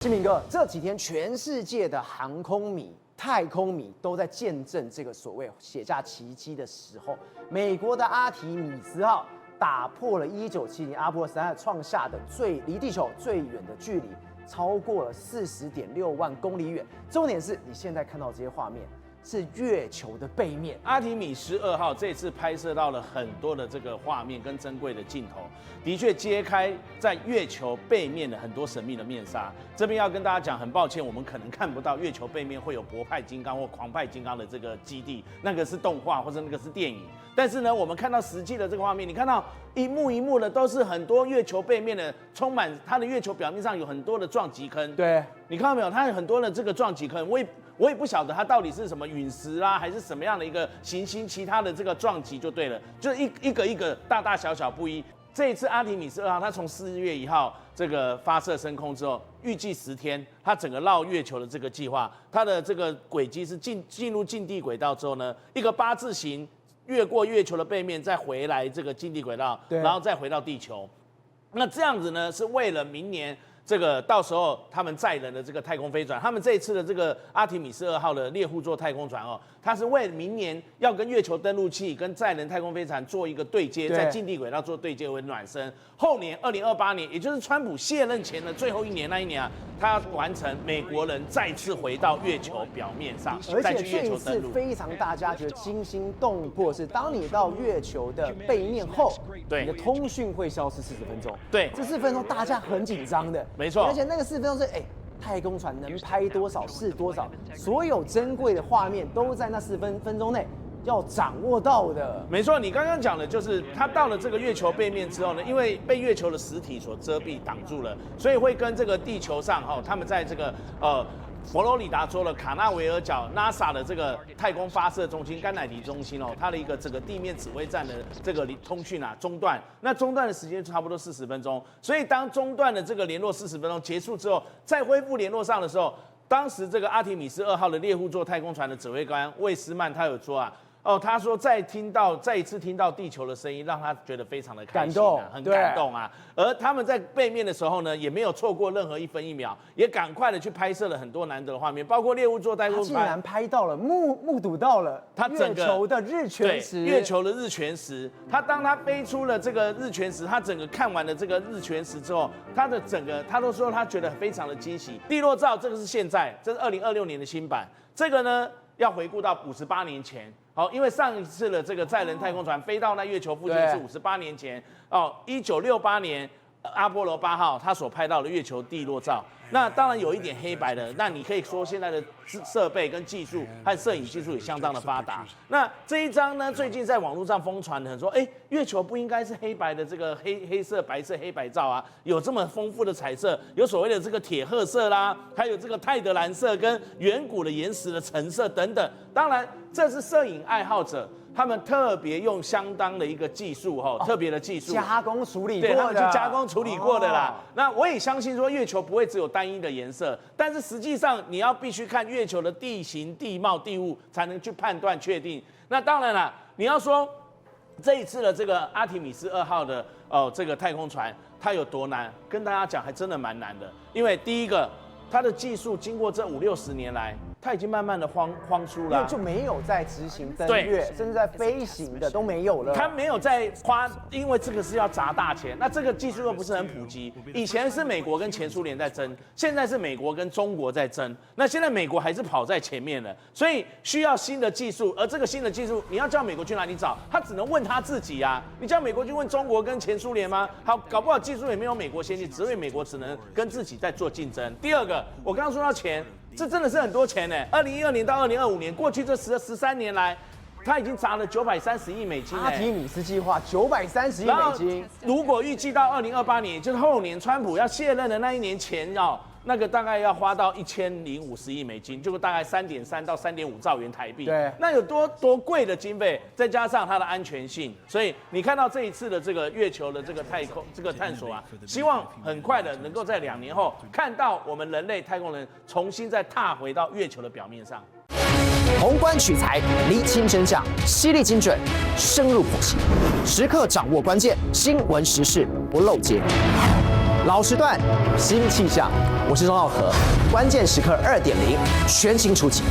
志明哥，這幾天全世界的航空迷、太空迷都在見證這個所謂寫下奇蹟的時候，美國的阿提米斯號打破了1970阿波羅13號創下的離地球最遠的距離，超過了40.6萬公里遠。重點是你現在看到這些畫面，是月球的背面。阿提米斯2號這次拍攝到了很多的这個畫面跟珍貴的鏡頭，的確揭開在月球背面的很多神秘的面紗。這邊要跟大家講，很抱歉，我們可能看不到月球背面會有博派金剛或狂派金剛的這個基地，那個是動畫或者那個是電影。但是呢，我們看到實際的這個畫面，你看到一幕一幕的都是很多月球背面的，充滿它的月球表面上有很多的撞擊坑。對，你看到沒有？它有很多的這個撞擊坑，我也不曉得它到底是什麼陨石啦，還是什麼樣的一個行星，其他的這個撞擊就對了，就是一個大大小小不一。這一次阿提米斯2號，它從4月1號這個發射升空之後，預計10天，它整個繞月球的這個計劃，它的這個軌跡是進入近地軌道之後呢，一個8字形越過月球的背面，再回來這個近地軌道，然後再回到地球。那這樣子呢，是為了明年這個到時候他們載人的這個太空飛船，他們這一次的這個阿提米斯2號的獵戶座太空船哦，它是為了明年要跟月球登陸器跟載人太空飛船做一個對接，在近地軌道做對接為暖身。後年2028年，也就是川普卸任前的最後一年那一年啊，他要完成美國人再次回到月球表面上，再去月球登陸。而且這一次非常大家覺得驚心動魄是，當你到月球的背面後，你的通訊會消失40分鐘。对，這40分鐘大家很緊張的。沒錯，而且那個40分鐘是太空船能拍多少是多少，所有珍貴的畫面都在那4分鐘內要掌握到的。沒錯，你剛剛講的就是它到了這個月球背面之後呢，因為被月球的實體所遮蔽擋住了，所以會跟這個地球上他們在這個佛羅里達州的卡納維爾角 NASA 的這個太空發射中心甘乃迪中心它的一個整個地面指揮站的這個通訊中斷，那中斷的時間差不多40分鐘，所以當中斷的這個聯絡40分鐘結束之後，再恢復聯絡上的時候，當時這個阿提米斯2號的獵戶座太空船的指揮官魏斯曼他有說他說再一次聽到地球的聲音，讓他覺得非常的開心很感動啊。而他們在背面的時候呢，也沒有錯過任何1分1秒，也趕快的去拍攝了很多難得的畫面，包括獵戶座太空船，竟然拍到了目睹到了它整個月球的日全食。月球的日全食，当他飞出了這個日全食，他整個看完了這個日全食之後，他都說他覺得非常的驚喜。地落照這個是現在，這是2026年的新版，這個呢要回顧到58年前。因為上一次的這個載人太空船飛到那月球附近是58年前，1968年阿波羅8號他所拍到的月球地落照。那當然有一點黑白的，那你可以說現在的設備跟技術和攝影技術也相當的發達。那這一張呢，最近在網絡上瘋傳的說，月球不應該是黑白的這個黑色、白色、黑白照啊，有這麼豐富的彩色，有所謂的這個鐵褐色啦，還有這個泰德藍色跟遠古的岩石的橙色等等。當然，這是攝影愛好者他們特別用相當的一個技術特別的技術加工處理過的，對，他們去加工處理過的啦。那我也相信說，月球不會只有單一的顏色，但是實際上你要必須看月球的地形、地貌、地物，才能去判斷確定。那當然啦，你要說這一次的這個阿提米斯2號的這個太空船，它有多難？跟大家講，還真的蠻難的。因為第一個，它的技術經過這50-60年來，它已經慢慢的荒疏了，就沒有在執行登月，甚至在飛行的都沒有了。它沒有在花，因為這個是要砸大錢，那這個技術又不是很普及。以前是美國跟前蘇聯在爭，現在是美國跟中國在爭。那現在美國還是跑在前面了，所以需要新的技術。而這個新的技術，你要叫美國去哪裡找？他只能問他自己啊。你叫美國去問中國跟前蘇聯嗎？好，搞不好技術也沒有美國先進，只會美國只能跟自己在做競爭。第二個，我剛剛說到錢。這真的是很多錢呢！2012年到2025年，過去這13年來，他已經砸了930億美金。阿提米斯計劃930億美金。如果預計到2028年，也就是後年，川普要卸任的那一年前那個大概要花到1050億美金，就是大概3.3到3.5兆元台幣。對，那有多貴的經費，再加上它的安全性，所以你看到這一次的這個月球的這個太空這個探索希望很快的能夠在2年後看到我們人類太空人重新再踏回到月球的表面上。宏觀取材，釐清真相，犀利精準，深入剖析，時刻掌握關鍵新聞時事，不漏接。老時段，新氣象。我是鍾浩和，關鍵時刻2.0全情出擊。